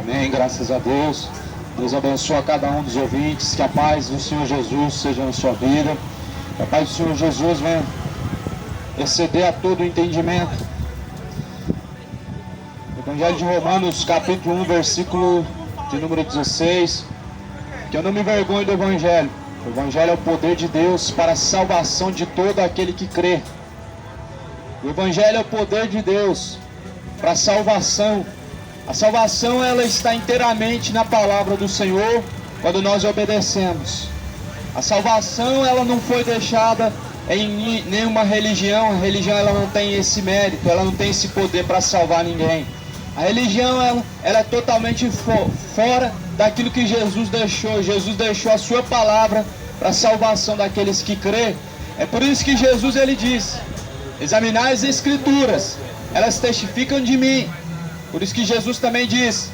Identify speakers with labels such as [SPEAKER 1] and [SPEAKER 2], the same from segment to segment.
[SPEAKER 1] Amém, graças a Deus. Deus abençoe a cada um dos ouvintes. Que a paz do Senhor Jesus seja na sua vida. Que a paz do Senhor Jesus venha exceder a todo o entendimento. Evangelho de Romanos, capítulo 1, versículo de número 16. Que eu não me envergonhe do Evangelho. O Evangelho é o poder de Deus para a salvação de todo aquele que crê. O Evangelho é o poder de Deus para a salvação. A salvação, ela está inteiramente na palavra do Senhor quando nós obedecemos. A salvação, ela não foi deixada em nenhuma religião. A religião, ela não tem esse mérito, ela não tem esse poder para salvar ninguém. A religião, ela é totalmente fora daquilo que Jesus deixou. Jesus deixou a sua palavra para a salvação daqueles que crê. É por isso que Jesus, ele diz: examinai as Escrituras, elas testificam de mim. Por isso que Jesus também diz: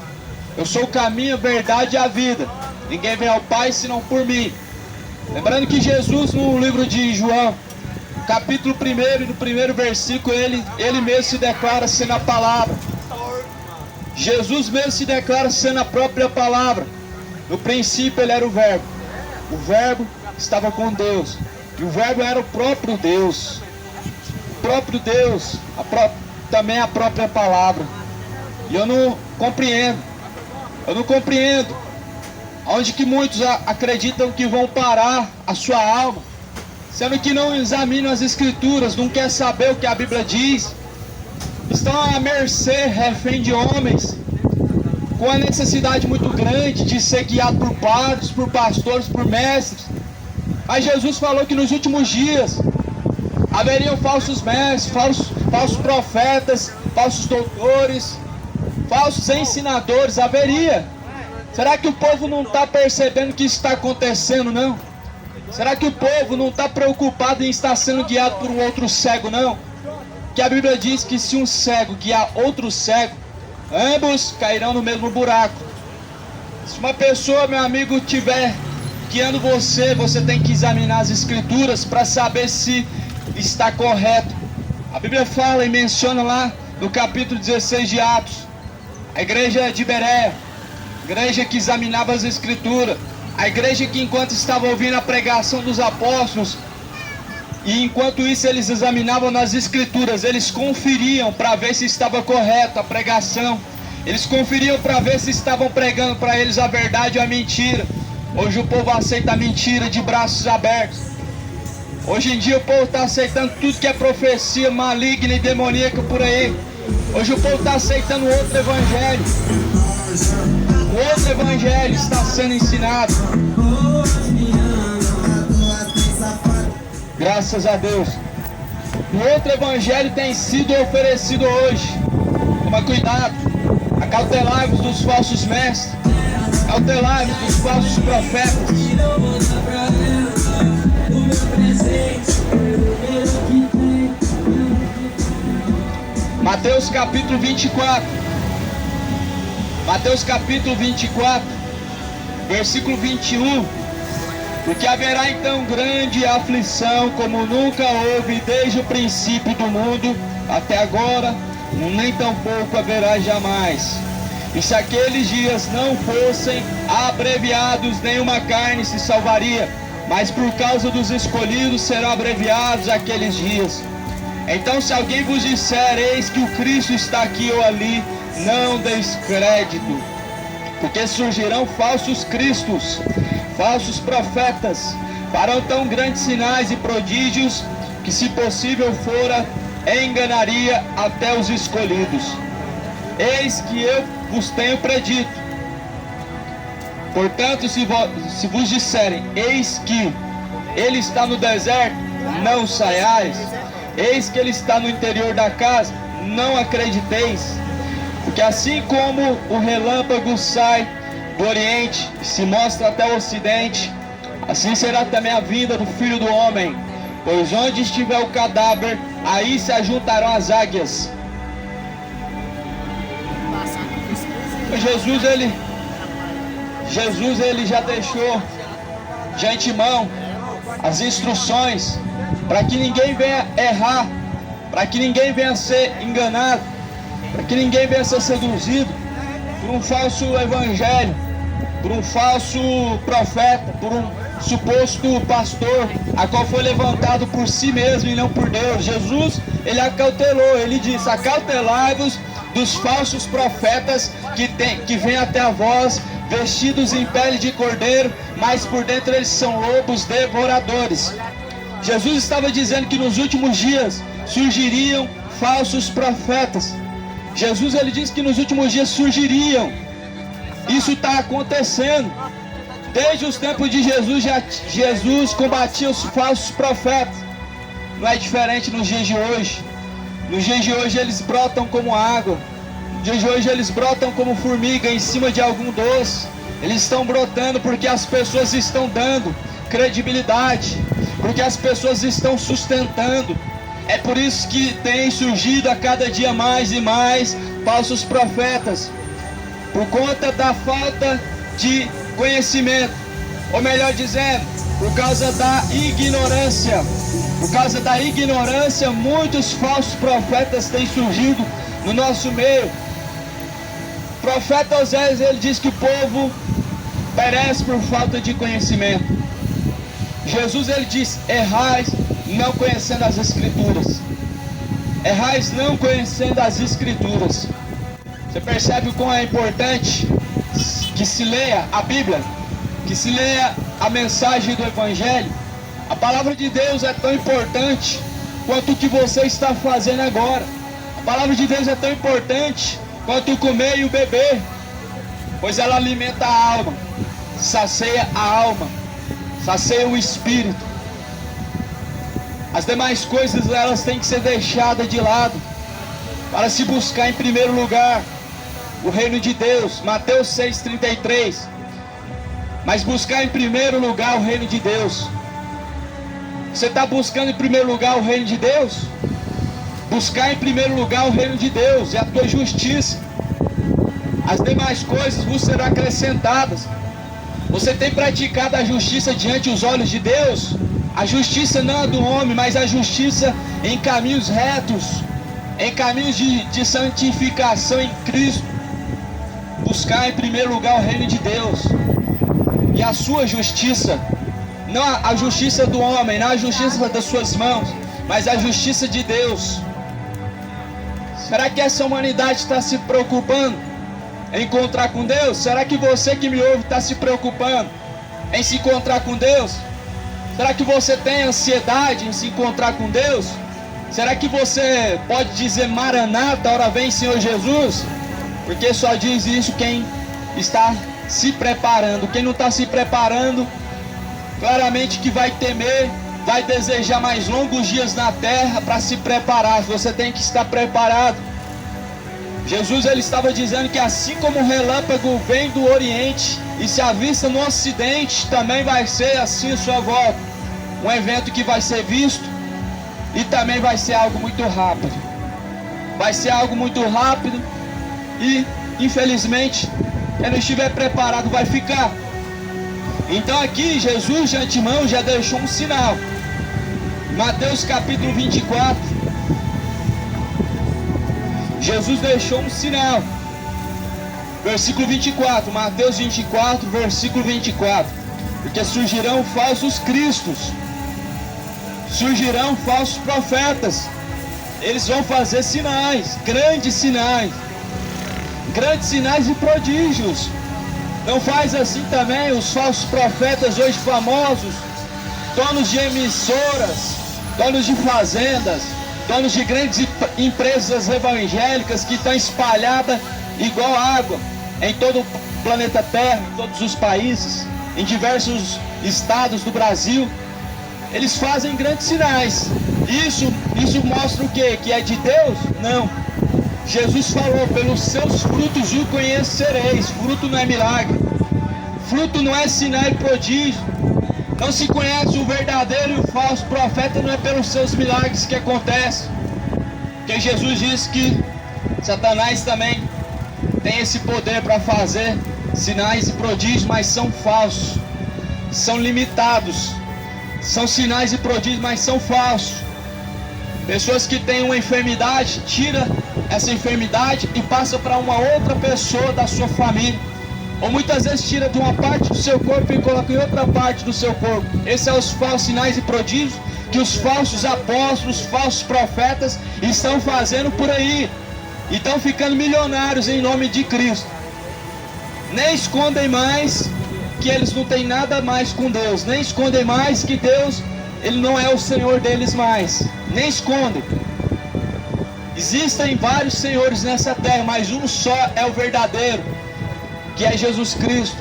[SPEAKER 1] eu sou o caminho, a verdade e a vida. Ninguém vem ao Pai senão por mim. Lembrando que Jesus, no livro de João, capítulo 1, no primeiro versículo, ele mesmo se declara sendo a palavra. Jesus mesmo se declara sendo a própria palavra. No princípio ele era o Verbo. O Verbo estava com Deus. E o Verbo era o próprio Deus. O próprio Deus, também a própria palavra. E eu não compreendo onde que muitos acreditam que vão parar a sua alma, sendo que não examinam as Escrituras, não quer saber o que a Bíblia diz, estão à mercê, refém de homens, com a necessidade muito grande de ser guiado por padres, por pastores, por mestres. Mas Jesus falou que nos últimos dias haveriam falsos mestres, falsos profetas, falsos doutores, falsos ensinadores, haveria. Será que o povo não está percebendo o que está acontecendo, não? Será que o povo não está preocupado em estar sendo guiado por um outro cego, não? Que a Bíblia diz que se um cego guiar outro cego, ambos cairão no mesmo buraco. Se uma pessoa, meu amigo, estiver guiando você, você tem que examinar as Escrituras para saber se está correto. A Bíblia fala e menciona lá no capítulo 16 de Atos, a igreja de Bereia, igreja que examinava as Escrituras, a igreja que enquanto estava ouvindo a pregação dos apóstolos, e enquanto isso eles examinavam nas Escrituras, eles conferiam para ver se estava correto a pregação, eles conferiam para ver se estavam pregando para eles a verdade ou a mentira. Hoje o povo aceita a mentira de braços abertos. Hoje em dia o povo está aceitando tudo que é profecia maligna e demoníaca por aí. Hoje o povo está aceitando outro evangelho. O outro evangelho está sendo ensinado. Graças a Deus. O outro evangelho tem sido oferecido hoje. Toma cuidado. Acautelai-vos dos falsos mestres. Acautelai-vos dos falsos profetas. Mateus capítulo 24. Mateus capítulo 24, versículo 21. Porque haverá então grande aflição, como nunca houve desde o princípio do mundo até agora, nem tampouco haverá jamais. E se aqueles dias não fossem abreviados, nenhuma carne se salvaria, mas por causa dos escolhidos serão abreviados aqueles dias. Então se alguém vos disser, eis que o Cristo está aqui ou ali, não deis crédito, porque surgirão falsos cristos, falsos profetas, farão tão grandes sinais e prodígios, que se possível fora, enganaria até os escolhidos. Eis que eu vos tenho predito. Portanto, se vos disserem, eis que ele está no deserto, não saiais. Eis que ele está no interior da casa, não acrediteis. Porque assim como o relâmpago sai do oriente e se mostra até o ocidente, assim será também a vinda do Filho do Homem. Pois onde estiver o cadáver, aí se ajuntarão as águias. Jesus ele já deixou de antemão as instruções para que ninguém venha errar, para que ninguém venha ser enganado, para que ninguém venha ser seduzido por por um falso evangelho, por um falso profeta, por um suposto pastor, a qual foi levantado por si mesmo e não por Deus. Jesus, ele acautelou, ele disse: acautelai-vos dos falsos profetas que vêm até a vós, vestidos em pele de cordeiro, mas por dentro eles são lobos devoradores. Jesus estava dizendo que nos últimos dias surgiriam falsos profetas. Jesus, ele disse que nos últimos dias surgiriam. Isso está acontecendo. Desde os tempos de Jesus, Jesus combatia os falsos profetas. Não é diferente nos dias de hoje. Nos dias de hoje eles brotam como água. Nos dias de hoje eles brotam como formiga em cima de algum doce. Eles estão brotando porque as pessoas estão dando credibilidade, porque as pessoas estão sustentando. É por isso que tem surgido a cada dia mais e mais falsos profetas, por conta da falta de conhecimento, ou melhor dizendo, por causa da ignorância. Por causa da ignorância, muitos falsos profetas têm surgido no nosso meio. O profeta Oséias, ele diz que o povo perece por falta de conhecimento. Jesus, ele diz: errais não conhecendo as Escrituras. Errais não conhecendo as Escrituras. Você percebe o quão é importante que se leia a Bíblia, que se leia a mensagem do Evangelho. A palavra de Deus é tão importante quanto o que você está fazendo agora. A palavra de Deus é tão importante quanto o comer e o beber, pois ela alimenta a alma, sacia a alma, sacia o espírito. As demais coisas, elas têm que ser deixadas de lado para se buscar em primeiro lugar o reino de Deus. Mateus 6,33. Mas buscar em primeiro lugar o reino de Deus. Você está buscando em primeiro lugar o reino de Deus? Buscar em primeiro lugar o reino de Deus e a tua justiça. As demais coisas vos serão acrescentadas. Você tem praticado a justiça diante dos olhos de Deus? A justiça não é do homem, mas a justiça em caminhos retos, em caminhos de santificação em Cristo. Buscar em primeiro lugar o reino de Deus e a sua justiça, não a justiça do homem, não a justiça das suas mãos, mas a justiça de Deus. Será que essa humanidade está se preocupando em encontrar com Deus? Será que você que me ouve está se preocupando em se encontrar com Deus? Será que você tem ansiedade em se encontrar com Deus? Será que você pode dizer: Maranata, ora vem Senhor Jesus? Porque só diz isso quem está se preparando. Quem não está se preparando, claramente que vai temer, vai desejar mais longos dias na terra para se preparar. Você tem que estar preparado. Jesus, ele estava dizendo que assim como o relâmpago vem do Oriente e se avista no Ocidente, também vai ser assim a sua volta. Um evento que vai ser visto e também vai ser algo muito rápido. Vai ser algo muito rápido e, infelizmente, quem não estiver preparado vai ficar. Então aqui Jesus de antemão já deixou um sinal. Mateus capítulo 24. Jesus deixou um sinal. Versículo 24. Mateus 24, versículo 24. Porque surgirão falsos cristos. Surgirão falsos profetas. Eles vão fazer sinais, grandes sinais e prodígios. Não faz assim também os falsos profetas hoje famosos, donos de emissoras, donos de fazendas, donos de grandes empresas evangélicas que estão espalhadas igual água em todo o planeta Terra, em todos os países, em diversos estados do Brasil. Eles fazem grandes sinais. Isso mostra o quê? Que é de Deus? Não. Jesus falou: pelos seus frutos o conhecereis. Fruto não é milagre. Fruto não é sinal e prodígio. Não se conhece o verdadeiro e o falso profeta, não é pelos seus milagres que acontece. Porque Jesus disse que Satanás também tem esse poder para fazer sinais e prodígios, mas são falsos, são limitados. São sinais e prodígios, mas são falsos. Pessoas que têm uma enfermidade, tira essa enfermidade e passa para uma outra pessoa da sua família. Ou muitas vezes tira de uma parte do seu corpo e coloca em outra parte do seu corpo. Esses são os falsos sinais e prodígios que os falsos apóstolos, os falsos profetas estão fazendo por aí. E estão ficando milionários em nome de Cristo. Nem escondem mais que eles não têm nada mais com Deus. Nem escondem mais que Deus, Ele não é o Senhor deles mais. Nem escondem. Existem vários senhores nessa terra, mas um só é o verdadeiro, que é Jesus Cristo.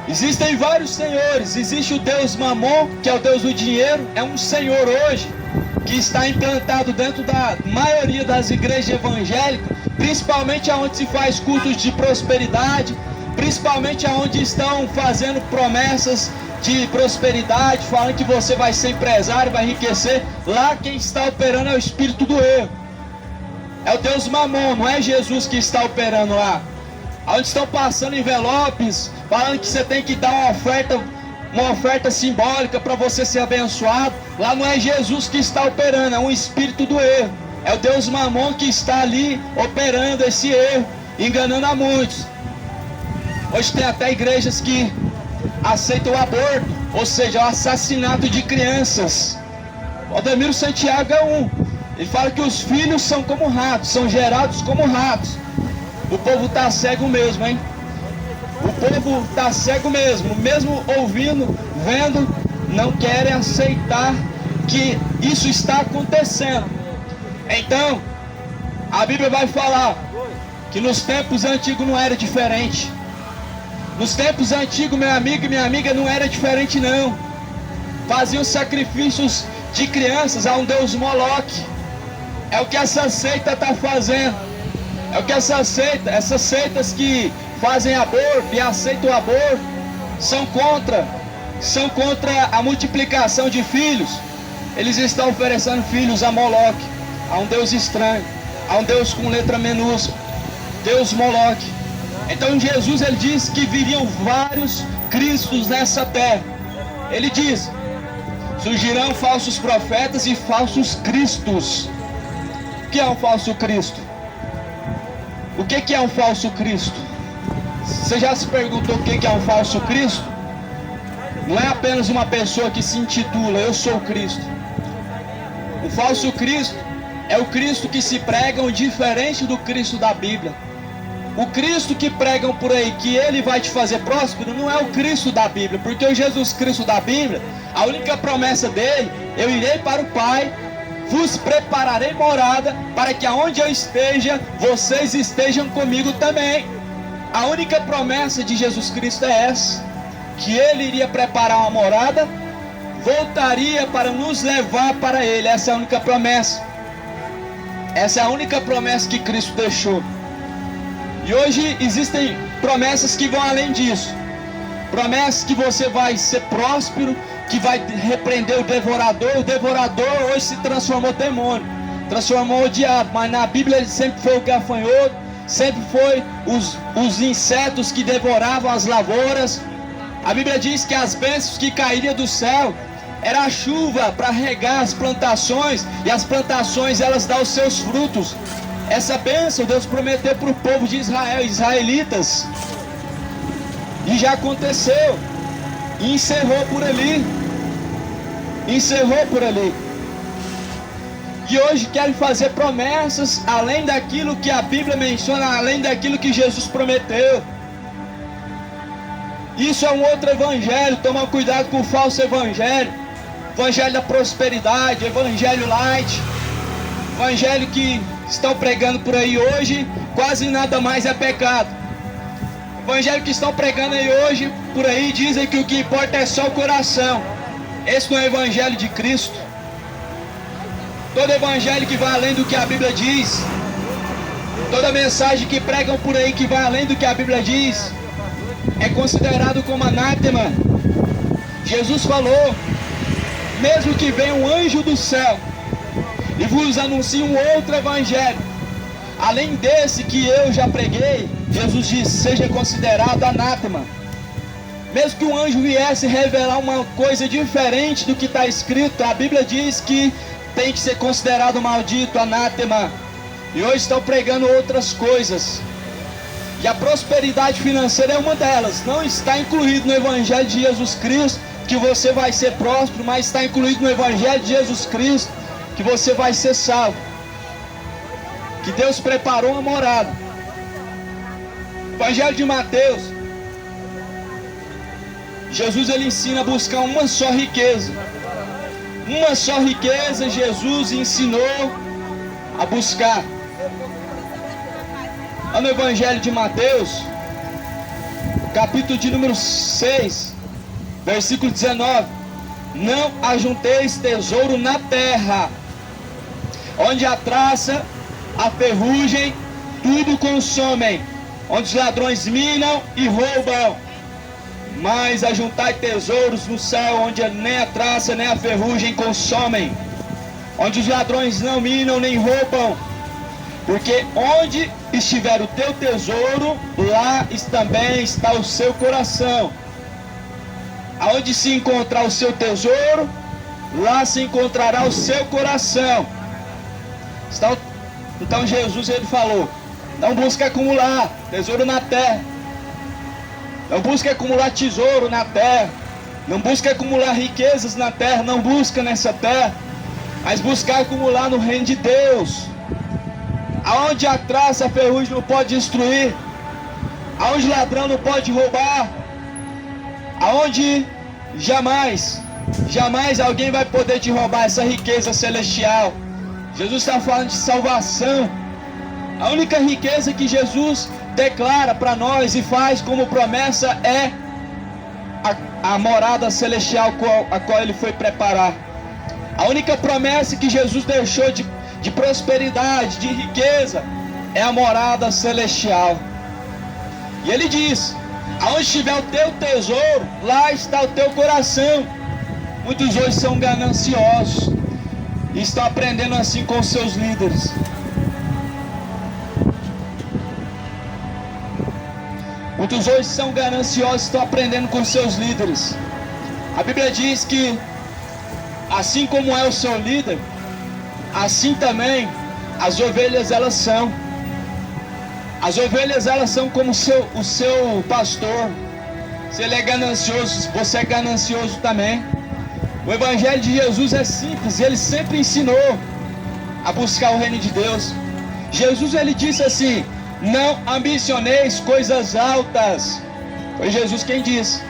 [SPEAKER 1] Existem vários senhores. Existe o Deus Mamon, que é o Deus do dinheiro. É um senhor hoje que está implantado dentro da maioria das igrejas evangélicas, principalmente aonde se faz cultos de prosperidade, principalmente aonde estão fazendo promessas de prosperidade, falando que você vai ser empresário, vai enriquecer. Lá quem está operando é o espírito do erro. É o Deus Mamon, não é Jesus que está operando lá. Onde estão passando envelopes, falando que você tem que dar uma oferta simbólica para você ser abençoado. Lá não é Jesus que está operando, é um espírito do erro. É o Deus Mamon que está ali operando esse erro, enganando a muitos. Hoje tem até igrejas que aceitam o aborto, ou seja, o assassinato de crianças. O Ademiro Santiago é um. Ele fala que os filhos são como ratos, são gerados como ratos. O povo está cego mesmo, hein? O povo está cego mesmo ouvindo, vendo, não querem aceitar que isso está acontecendo. Então, a Bíblia vai falar que nos tempos antigos não era diferente. Nos tempos antigos, meu amigo e minha amiga, não era diferente não. Faziam sacrifícios de crianças a um deus Moloque. É o que essa seita está fazendo. É o que essas seitas que fazem aborto e aceitam o aborto, são contra a multiplicação de filhos. Eles estão oferecendo filhos a Moloque, a um Deus estranho, a um Deus com letra minúscula, Deus Moloque. Então Jesus, ele diz que viriam vários cristos nessa terra. Ele diz: surgirão falsos profetas e falsos cristos. O que é um falso Cristo? O que é um falso Cristo? Você já se perguntou o que é um falso Cristo? Não é apenas uma pessoa que se intitula eu sou Cristo. O falso Cristo é o Cristo que se pregam diferente do Cristo da Bíblia. O Cristo que pregam por aí que ele vai te fazer próspero não é o Cristo da Bíblia, porque o Jesus Cristo da Bíblia, a única promessa dele: eu irei para o Pai, vos prepararei morada, para que aonde eu esteja, vocês estejam comigo também. A única promessa de Jesus Cristo é essa, que ele iria preparar uma morada, voltaria para nos levar para ele. Essa é a única promessa. Essa é a única promessa que Cristo deixou. E hoje existem promessas que vão além disso. Promessas que você vai ser próspero, que vai repreender o devorador. O devorador hoje se transformou em demônio, transformou o diabo, mas na Bíblia ele sempre foi o gafanhoto, sempre foi os insetos que devoravam as lavouras. A Bíblia diz que as bênçãos que caíram do céu era a chuva para regar as plantações, e as plantações elas dão os seus frutos. Essa bênção Deus prometeu para o povo de Israel, israelitas, e já aconteceu, e encerrou por ali. E hoje querem fazer promessas além daquilo que a Bíblia menciona, além daquilo que Jesus prometeu. Isso é um outro evangelho. Toma cuidado com o falso evangelho. Evangelho da prosperidade, evangelho light, evangelho que estão pregando por aí hoje, quase nada mais é pecado. Evangelho que estão pregando aí hoje, por aí, dizem que o que importa é só o coração. Esse não é o evangelho de Cristo. Todo evangelho que vai além do que a Bíblia diz, toda mensagem que pregam por aí que vai além do que a Bíblia diz, é considerado como anátema. Jesus falou: mesmo que venha um anjo do céu e vos anuncie um outro evangelho, além desse que eu já preguei, Jesus disse, seja considerado anátema. Mesmo que um anjo viesse revelar uma coisa diferente do que está escrito, a Bíblia diz que tem que ser considerado maldito, anátema. E hoje estão pregando outras coisas. E a prosperidade financeira é uma delas. Não está incluído no Evangelho de Jesus Cristo que você vai ser próspero, mas está incluído no Evangelho de Jesus Cristo que você vai ser salvo. Que Deus preparou uma morada. Evangelho de Mateus, Jesus ele ensina a buscar uma só riqueza. Uma só riqueza Jesus ensinou a buscar. Lá no Evangelho de Mateus, capítulo de número 6, versículo 19: não ajunteis tesouro na terra, onde a traça, a ferrugem, tudo consomem, onde os ladrões minam e roubam. Mas ajuntai tesouros no céu, onde nem a traça nem a ferrugem consomem, onde os ladrões não minam nem roubam. Porque onde estiver o teu tesouro, lá também está o seu coração. Aonde se encontrar o seu tesouro, lá se encontrará o seu coração. Então Jesus ele falou: não busque acumular tesouro na terra, não busque acumular tesouro na terra, não busque acumular riquezas na terra, não busca nessa terra, mas buscar acumular no reino de Deus, aonde a traça, a ferrugem não pode destruir, aonde o ladrão não pode roubar, aonde jamais alguém vai poder te roubar essa riqueza celestial. Jesus está falando de salvação. A única riqueza que Jesus declara para nós e faz como promessa é a morada celestial a qual ele foi preparar. A única promessa que Jesus deixou de prosperidade, de riqueza, é a morada celestial. E ele diz: aonde estiver o teu tesouro, lá está o teu coração. Muitos hoje são gananciosos e estão aprendendo assim com os seus líderes. Muitos hoje são gananciosos e estão aprendendo com os seus líderes. A Bíblia diz que assim como é o seu líder, assim também as ovelhas elas são. As ovelhas elas são como o seu pastor. Se ele é ganancioso, você é ganancioso também. O Evangelho de Jesus é simples, ele sempre ensinou a buscar o reino de Deus. Jesus ele disse assim: não ambicioneis coisas altas. Foi Jesus quem disse: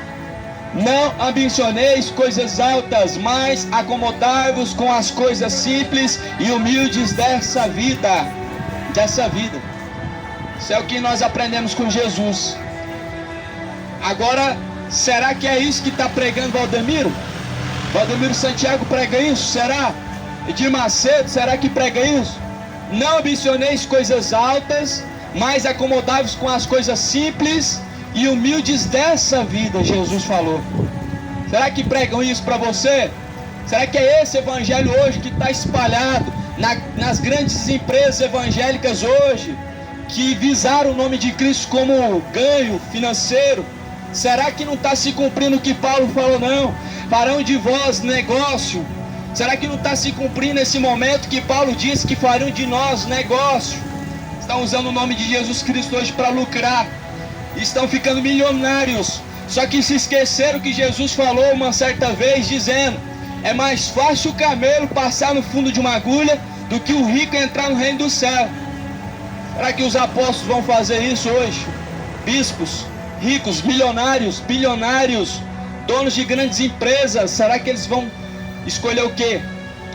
[SPEAKER 1] não ambicioneis coisas altas, mas acomodai-vos com as coisas simples e humildes dessa vida. Isso é o que nós aprendemos com Jesus. Agora, será que é isso que está pregando Valdemiro? Valdemiro Santiago prega isso? Será? Edir Macedo, será que prega isso? Não ambicioneis coisas altas, mas acomodai-vos com as coisas simples e humildes dessa vida, Jesus falou. Será que pregam isso para você? Será que é esse evangelho hoje que está espalhado nas grandes empresas evangélicas hoje, que visaram o nome de Cristo como ganho financeiro? Será que não está se cumprindo o que Paulo falou? Não, farão de vós negócio. Será que não está se cumprindo esse momento que Paulo disse que farão de nós negócio? Estão usando o nome de Jesus Cristo hoje para lucrar, estão ficando milionários. Só que se esqueceram que Jesus falou uma certa vez, dizendo: é mais fácil o camelo passar no fundo de uma agulha do que o rico entrar no reino do céu. Será que os apóstolos vão fazer isso hoje? Bispos, ricos, milionários, bilionários, donos de grandes empresas, será que eles vão escolher o quê?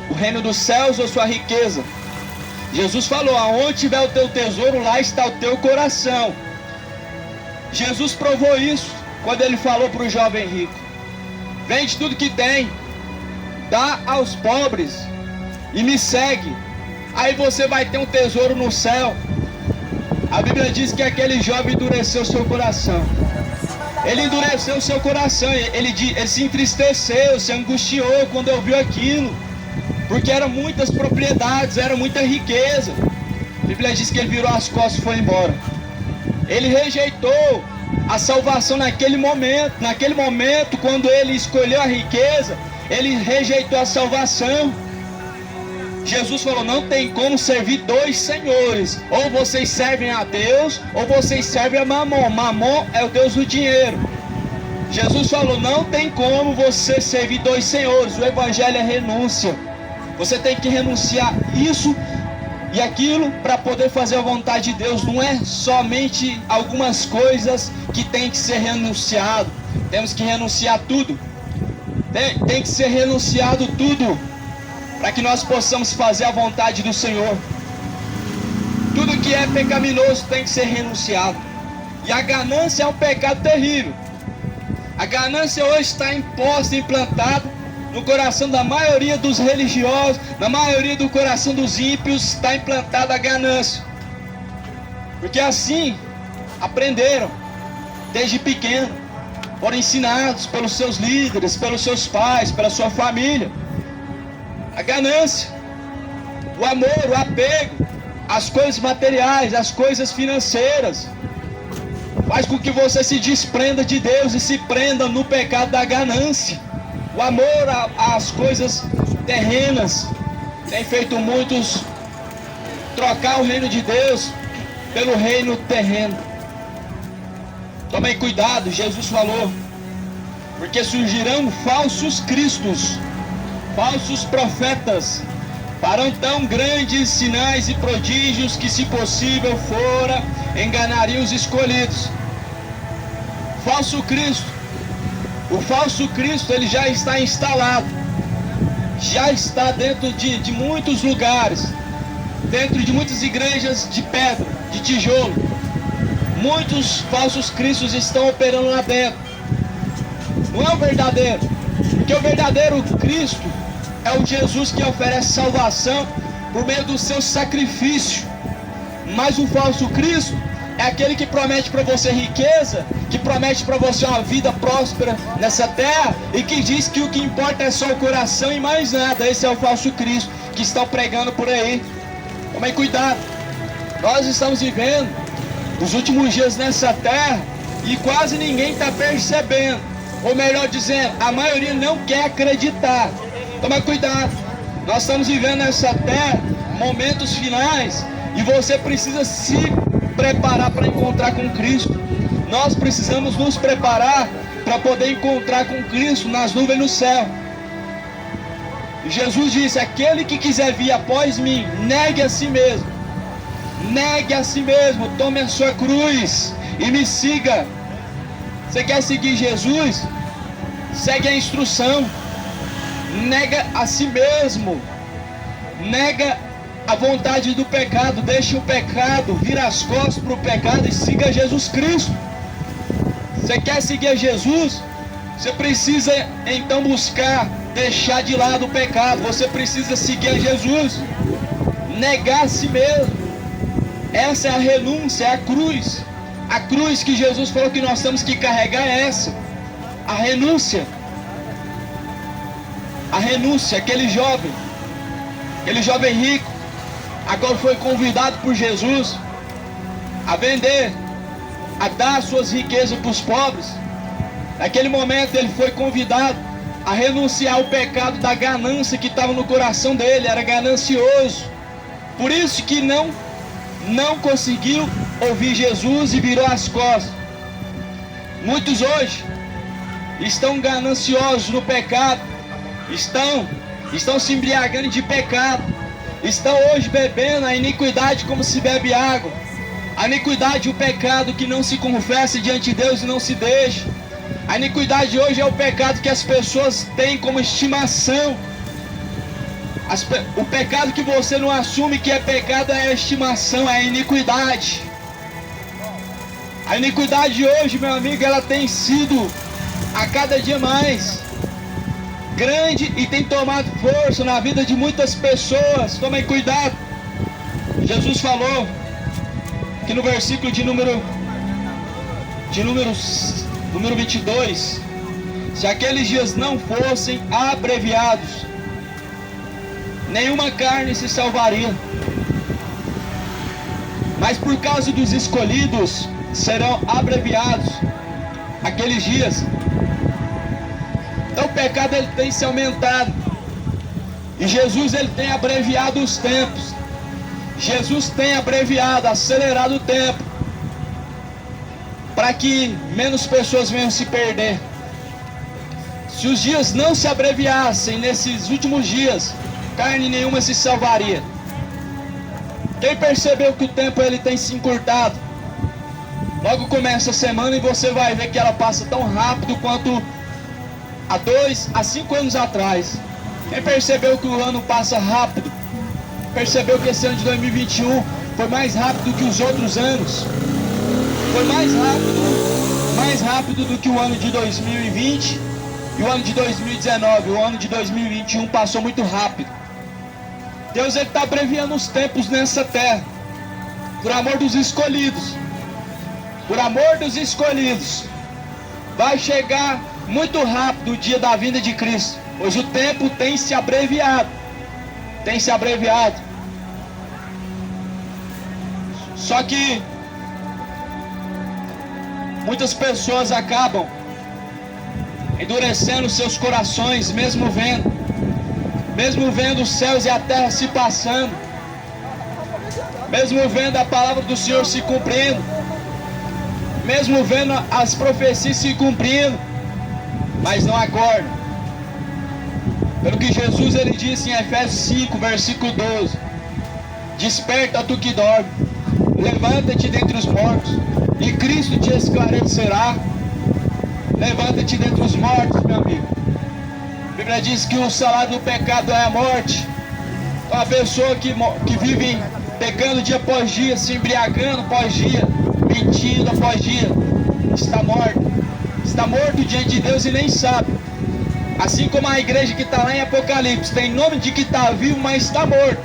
[SPEAKER 1] O reino dos céus ou sua riqueza? Jesus falou: aonde tiver o teu tesouro, lá está o teu coração. Jesus provou isso quando ele falou para o jovem rico: vende tudo que tem, dá aos pobres e me segue, aí você vai ter um tesouro no céu. A Bíblia diz que aquele jovem endureceu seu coração. Ele endureceu seu coração, ele se entristeceu, se angustiou quando ouviu aquilo, porque eram muitas propriedades, era muita riqueza. A Bíblia diz que ele virou as costas e foi embora. Ele rejeitou a salvação naquele momento quando ele escolheu a riqueza, ele rejeitou a salvação. Jesus falou: não tem como servir dois senhores. Ou vocês servem a Deus, ou vocês servem a Mamon. Mamon é o Deus do dinheiro. Jesus falou: não tem como você servir dois senhores. O evangelho é renúncia. Você tem que renunciar isso e aquilo para poder fazer a vontade de Deus. Não é somente algumas coisas que tem que ser renunciado. Temos que renunciar tudo. Tem que ser renunciado tudo, para que nós possamos fazer a vontade do Senhor. Tudo que é pecaminoso tem que ser renunciado. E a ganância é um pecado terrível. A ganância hoje está imposta, implantada no coração da maioria dos religiosos, na maioria do coração dos ímpios está implantada a ganância. Porque assim aprenderam desde pequeno, foram ensinados pelos seus líderes, pelos seus pais, pela sua família. A ganância, o amor, o apego, as coisas materiais, as coisas financeiras, faz com que você se desprenda de Deus e se prenda no pecado da ganância. O amor às coisas terrenas tem feito muitos trocar o reino de Deus pelo reino terreno. Tomem cuidado, Jesus falou, porque surgirão falsos cristos, falsos profetas, farão tão grandes sinais e prodígios que, se possível fora, enganariam os escolhidos. Falso Cristo. O falso Cristo, ele já está instalado, já está dentro de muitos lugares, dentro de muitas igrejas de pedra, de tijolo. Muitos falsos cristos estão operando lá dentro. Não é o verdadeiro, porque o verdadeiro Cristo é o Jesus que oferece salvação por meio do seu sacrifício. Mas o falso Cristo é aquele que promete para você riqueza, que promete para você uma vida próspera nessa terra, e que diz que o que importa é só o coração e mais nada. Esse é o falso Cristo que estão pregando por aí. Tomem cuidado. Nós estamos vivendo os últimos dias nessa terra e quase ninguém está percebendo, ou melhor dizendo, a maioria não quer acreditar. Toma cuidado. Nós estamos vivendo nessa terra momentos finais e você precisa se preparar para encontrar com Cristo. Nós precisamos nos preparar para poder encontrar com Cristo nas nuvens no céu. E Jesus disse: aquele que quiser vir após mim, negue a si mesmo. Negue a si mesmo, tome a sua cruz e me siga. Você quer seguir Jesus? Segue a instrução. Nega a si mesmo. Nega a vontade do pecado. Deixa o pecado, vira as costas para o pecado e siga Jesus Cristo. Você quer seguir a Jesus? Você precisa então buscar deixar de lado o pecado. Você precisa seguir a Jesus. Negar a si mesmo. Essa é a renúncia, é a cruz. A cruz que Jesus falou que nós temos que carregar é essa. A renúncia. A renúncia, aquele jovem rico, agora foi convidado por Jesus a vender, a dar suas riquezas para os pobres. Naquele momento ele foi convidado a renunciar ao pecado da ganância que estava no coração dele. Era ganancioso. Por isso que não conseguiu ouvir Jesus e virou as costas. Muitos hoje estão gananciosos no pecado, estão se embriagando de pecado, estão hoje bebendo a iniquidade como se bebe água. A iniquidade e o pecado que não se confessa diante de Deus e não se deixa. A iniquidade hoje é o pecado que as pessoas têm como estimação. O pecado que você não assume que é pecado é a estimação, é a iniquidade. A iniquidade hoje, meu amigo, ela tem sido a cada dia mais grande e tem tomado força na vida de muitas pessoas. Tomem cuidado. Jesus falou que no versículo de número 22, se aqueles dias não fossem abreviados, nenhuma carne se salvaria, mas por causa dos escolhidos serão abreviados aqueles dias. Então o pecado ele tem se aumentado, E Jesus, ele tem abreviado os tempos. Jesus tem abreviado, acelerado o tempo, para que menos pessoas venham se perder. Se os dias não se abreviassem nesses últimos dias, carne nenhuma se salvaria. Quem percebeu que o tempo ele tem se encurtado? Logo começa a semana e você vai ver que ela passa tão rápido quanto há 2 a 5 anos atrás. Quem percebeu que o ano passa rápido? Percebeu que esse ano de 2021 foi mais rápido que os outros anos? Foi mais rápido do que o ano de 2020 e o ano de 2019. O ano de 2021 passou muito rápido. Deus está abreviando os tempos nessa terra, por amor dos escolhidos. Por amor dos escolhidos. Vai chegar muito rápido o dia da vinda de Cristo, pois o tempo tem se abreviado. Tem se abreviado. Só que muitas pessoas acabam endurecendo seus corações, mesmo vendo os céus e a terra se passando, mesmo vendo a palavra do Senhor se cumprindo, mesmo vendo as profecias se cumprindo, mas não acordam. Pelo que Jesus ele disse em Efésios 5, versículo 12: desperta tu que dorme, levanta-te dentre os mortos, e Cristo te esclarecerá. Levanta-te dentre os mortos, meu amigo. A Bíblia diz que o salário do pecado é a morte. Então a pessoa que vive pecando dia após dia, se embriagando após dia, mentindo após dia, está morto. Está morto diante de Deus e nem sabe. Assim como a igreja que está lá em Apocalipse tem nome de que está vivo, mas está morto.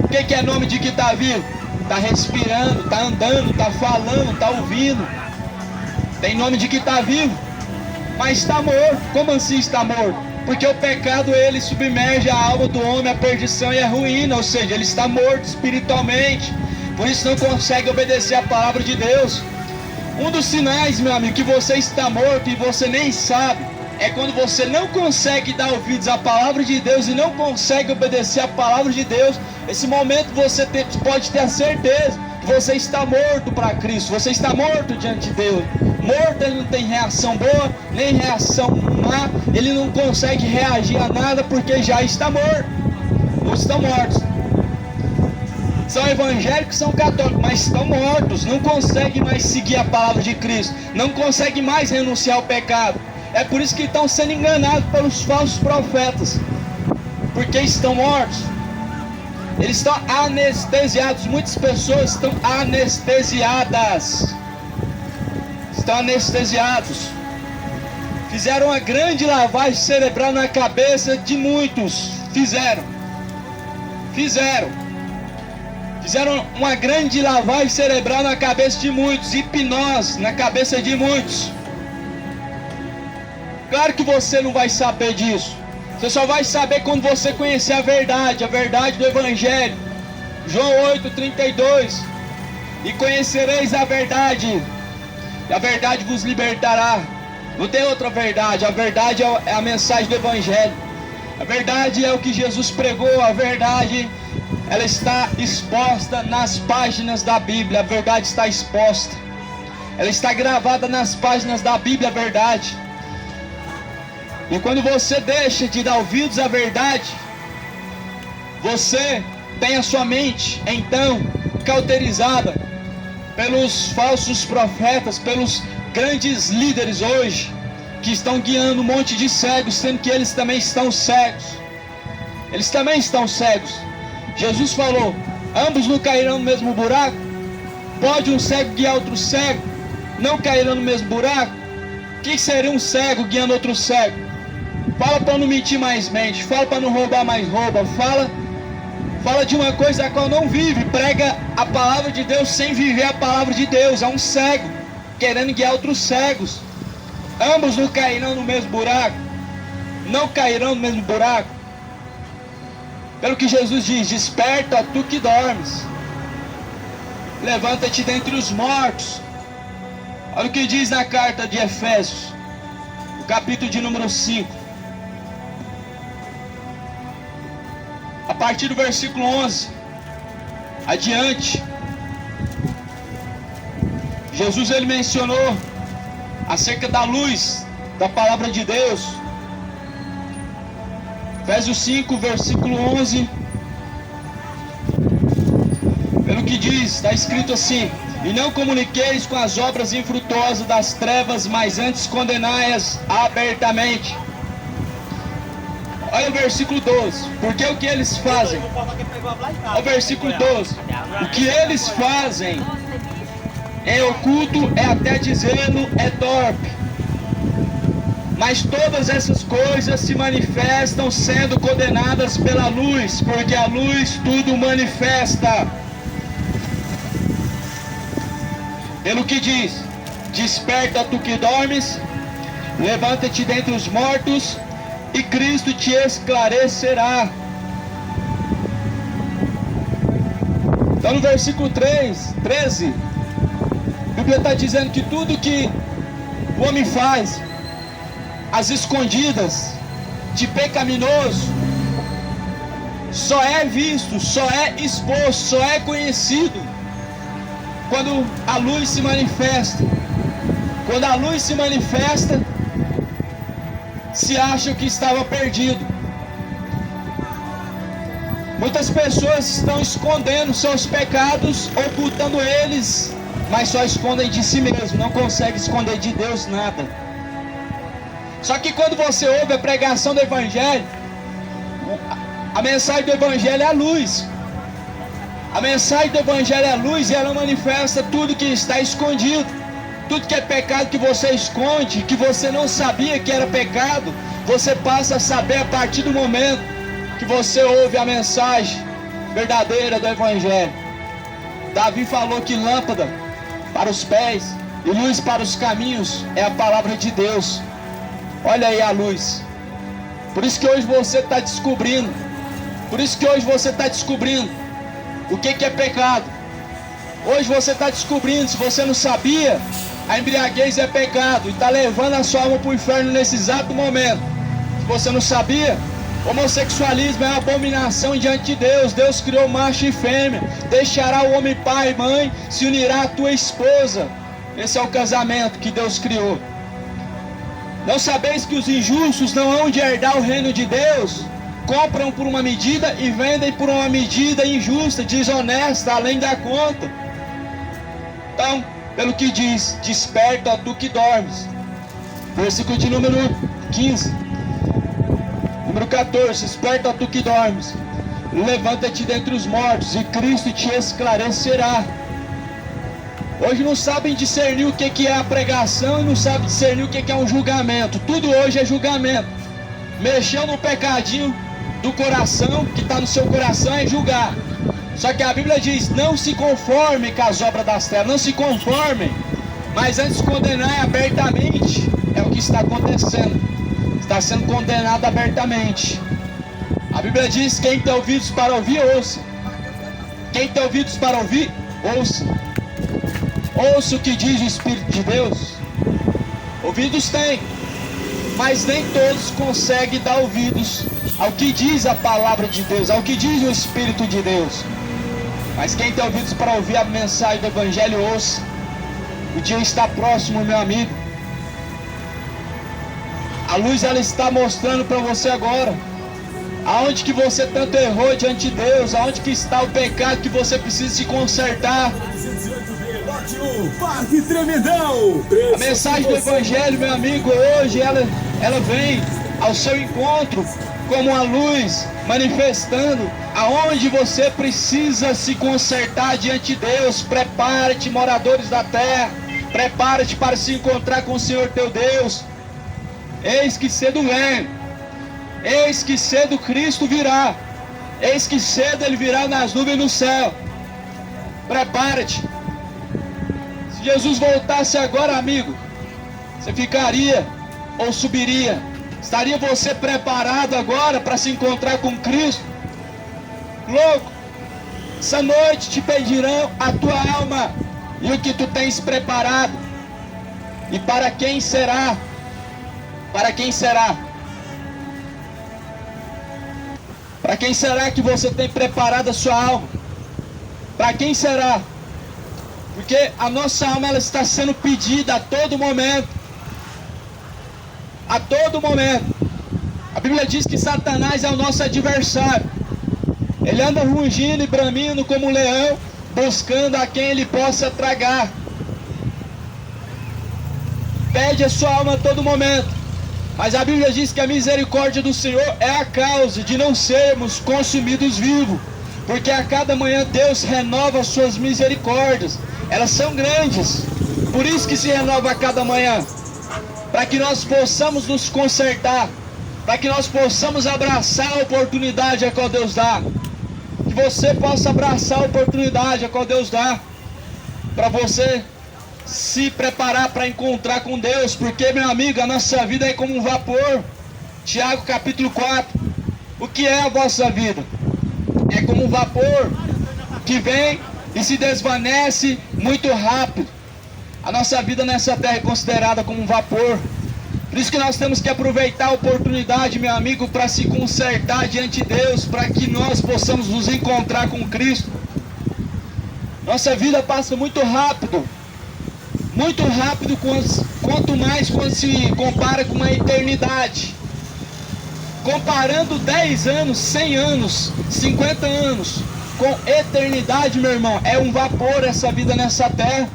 [SPEAKER 1] O que é nome de que está vivo? Está respirando, está andando, está falando, está ouvindo. Tem nome de que está vivo, mas está morto. Como assim está morto? Porque o pecado ele submerge a alma do homem à perdição e à ruína, ou seja, ele está morto espiritualmente. Por isso não consegue obedecer a palavra de Deus. Um dos sinais, meu amigo, que você está morto e você nem sabe, é quando você não consegue dar ouvidos à palavra de Deus e não consegue obedecer a palavra de Deus. Esse momento você pode ter a certeza que você está morto para Cristo, você está morto diante de Deus. Morto, ele não tem reação boa, nem reação má, ele não consegue reagir a nada porque já está morto. Ou estão mortos. São evangélicos, são católicos, mas estão mortos, não conseguem mais seguir a palavra de Cristo, não conseguem mais renunciar ao pecado. É por isso que estão sendo enganados pelos falsos profetas, porque estão mortos. Eles estão anestesiados. Muitas pessoas estão anestesiadas. Estão anestesiados. Fizeram uma grande lavagem cerebral na cabeça de muitos. Fizeram uma grande lavagem cerebral na cabeça de muitos. Hipnose na cabeça de muitos. Claro que você não vai saber disso. Você só vai saber quando você conhecer a verdade do Evangelho. João 8:32. E conhecereis a verdade, e a verdade vos libertará. Não tem outra verdade. A verdade é a mensagem do Evangelho. A verdade é o que Jesus pregou. A verdade, ela está exposta nas páginas da Bíblia. A verdade está exposta. Ela está gravada nas páginas da Bíblia, a verdade. E quando você deixa de dar ouvidos à verdade, você tem a sua mente, então, cauterizada pelos falsos profetas, pelos grandes líderes hoje, que estão guiando um monte de cegos, sendo que eles também estão cegos. Eles também estão cegos. Jesus falou, ambos não cairão no mesmo buraco? Pode um cego guiar outro cego? Não cairão no mesmo buraco? O que seria um cego guiando outro cego? Fala para não mentir mais mente, fala para não roubar mais rouba, fala de uma coisa a qual não vive, prega a palavra de Deus sem viver a palavra de Deus. É um cego querendo guiar outros cegos. Ambos não cairão no mesmo buraco? Não cairão no mesmo buraco? Pelo que Jesus diz, desperta tu que dormes, levanta-te dentre os mortos. Olha o que diz na carta de Efésios, o capítulo de número 5. a partir do versículo 11 adiante, Jesus ele mencionou acerca da luz da palavra de Deus. Efésios 5, versículo 11, pelo que diz, está escrito assim: e não comuniqueis com as obras infrutuosas das trevas, mas antes condenai-as abertamente. Olha o versículo 12, porque o que eles fazem? Olha o versículo 12, o que eles fazem em oculto é até dizê-lo é torpe, mas todas essas coisas se manifestam sendo condenadas pela luz, porque a luz tudo manifesta. Pelo que diz, desperta tu que dormes, levanta-te dentre os mortos, e Cristo te esclarecerá. Então no versículo 13, a Bíblia está dizendo que tudo que o homem faz às escondidas, de pecaminoso, só é visto, só é exposto, só é conhecido quando a luz se manifesta. Quando a luz se manifesta, se acha que estava perdido. Muitas pessoas estão escondendo seus pecados, ocultando eles, mas só escondem de si mesmo, não conseguem esconder de Deus nada. Só que quando você ouve a pregação do Evangelho, a mensagem do Evangelho é a luz. A mensagem do Evangelho é a luz, e ela manifesta tudo que está escondido. Tudo que é pecado que você esconde, que você não sabia que era pecado, você passa a saber a partir do momento que você ouve a mensagem verdadeira do Evangelho. Davi falou que lâmpada para os pés e luz para os caminhos é a palavra de Deus. Olha aí a luz. Por isso que hoje você está descobrindo. Por isso que hoje você está descobrindo o que é pecado. Hoje você está descobrindo, se você não sabia, a embriaguez é pecado e está levando a sua alma para o inferno nesse exato momento. Se você não sabia, homossexualismo é uma abominação diante de Deus. Deus criou macho e fêmea. Deixará o homem pai e mãe, se unirá à tua esposa. Esse é o casamento que Deus criou. Não sabeis que os injustos não hão de herdar o reino de Deus? Compram por uma medida e vendem por uma medida injusta, desonesta, além da conta. Então, pelo que diz, desperta, ó tu que dormes. Versículo de número 15. Número 14, desperta, ó tu que dormes. Levanta-te dentre os mortos, e Cristo te esclarecerá. Hoje não sabem discernir o que é a pregação, e não sabem discernir o que é um julgamento. Tudo hoje é julgamento. Mexeu no pecadinho do coração, que está no seu coração, é julgar. Só que a Bíblia diz, não se conforme com as obras das trevas, não se conformem, mas antes condenar abertamente. É o que está acontecendo, está sendo condenado abertamente. A Bíblia diz, quem tem ouvidos para ouvir, ouça. Quem tem ouvidos para ouvir, ouça. Ouça o que diz o Espírito de Deus. Ouvidos tem, mas nem todos conseguem dar ouvidos ao que diz a palavra de Deus, ao que diz o Espírito de Deus. Mas quem tem ouvidos para ouvir a mensagem do Evangelho, ouça. O dia está próximo, meu amigo. A luz ela está mostrando para você agora aonde que você tanto errou diante de Deus, aonde que está o pecado que você precisa se consertar.
[SPEAKER 2] Parque Tremendão.
[SPEAKER 1] A mensagem do Evangelho, meu amigo, hoje ela vem ao seu encontro como uma luz manifestando aonde você precisa se consertar diante de Deus. Prepare-te, moradores da terra, prepare-te para se encontrar com o Senhor teu Deus. Eis que cedo vem, eis que cedo Cristo virá, eis que cedo Ele virá nas nuvens do céu. Prepare-te. Se Jesus voltasse agora, amigo, você ficaria ou subiria? Estaria você preparado agora para se encontrar com Cristo? Louco, essa noite te pedirão a tua alma e o que tu tens preparado. E para quem será? Para quem será? Para quem será que você tem preparado a sua alma? Para quem será? Porque a nossa alma ela está sendo pedida a todo momento. A todo momento. A Bíblia diz que Satanás é o nosso adversário. Ele anda rugindo e bramindo como um leão, buscando a quem ele possa tragar. Pede a sua alma a todo momento. Mas a Bíblia diz que a misericórdia do Senhor é a causa de não sermos consumidos vivos. Porque a cada manhã Deus renova as suas misericórdias. Elas são grandes. Por isso que se renova a cada manhã. Para que nós possamos nos consertar. Para que nós possamos abraçar a oportunidade a qual Deus dá. Que você possa abraçar a oportunidade a qual Deus dá. Para você se preparar para encontrar com Deus. Porque, meu amigo, a nossa vida é como um vapor. Tiago capítulo 4. O que é a vossa vida? É como um vapor que vem e se desvanece muito rápido. A nossa vida nessa terra é considerada como um vapor. Por isso que nós temos que aproveitar a oportunidade, meu amigo, para se consertar diante de Deus, para que nós possamos nos encontrar com Cristo. Nossa vida passa muito rápido quanto mais quando se compara com uma eternidade. Comparando 10 anos, 100 anos, 50 anos com eternidade, meu irmão, é um vapor essa vida nessa terra.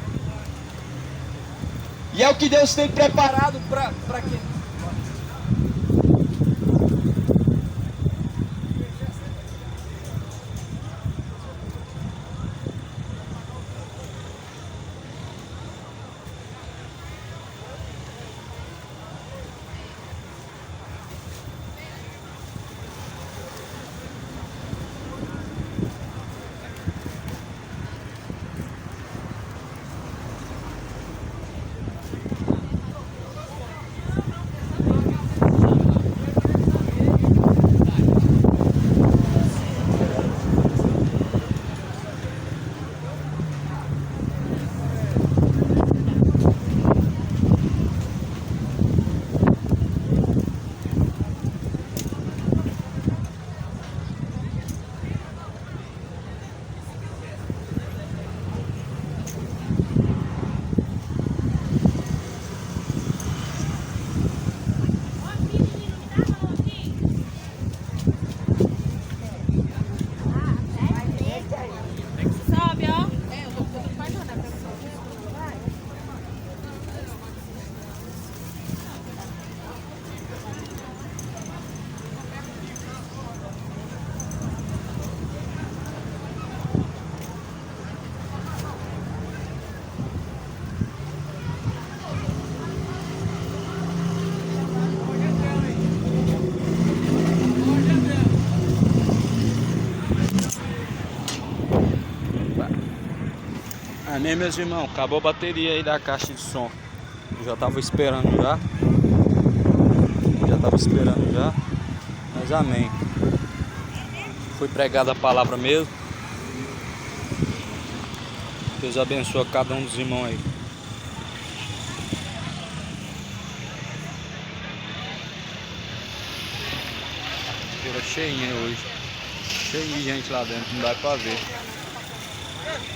[SPEAKER 1] E é o que Deus tem preparado para quê?
[SPEAKER 2] Amém, meus irmãos, acabou a bateria aí da caixa de som. Eu já tava esperando já. Mas amém. Foi pregada a palavra mesmo. Deus abençoe cada um dos irmãos aí. Feira cheinha hoje. Cheio de gente lá dentro, não dá pra ver.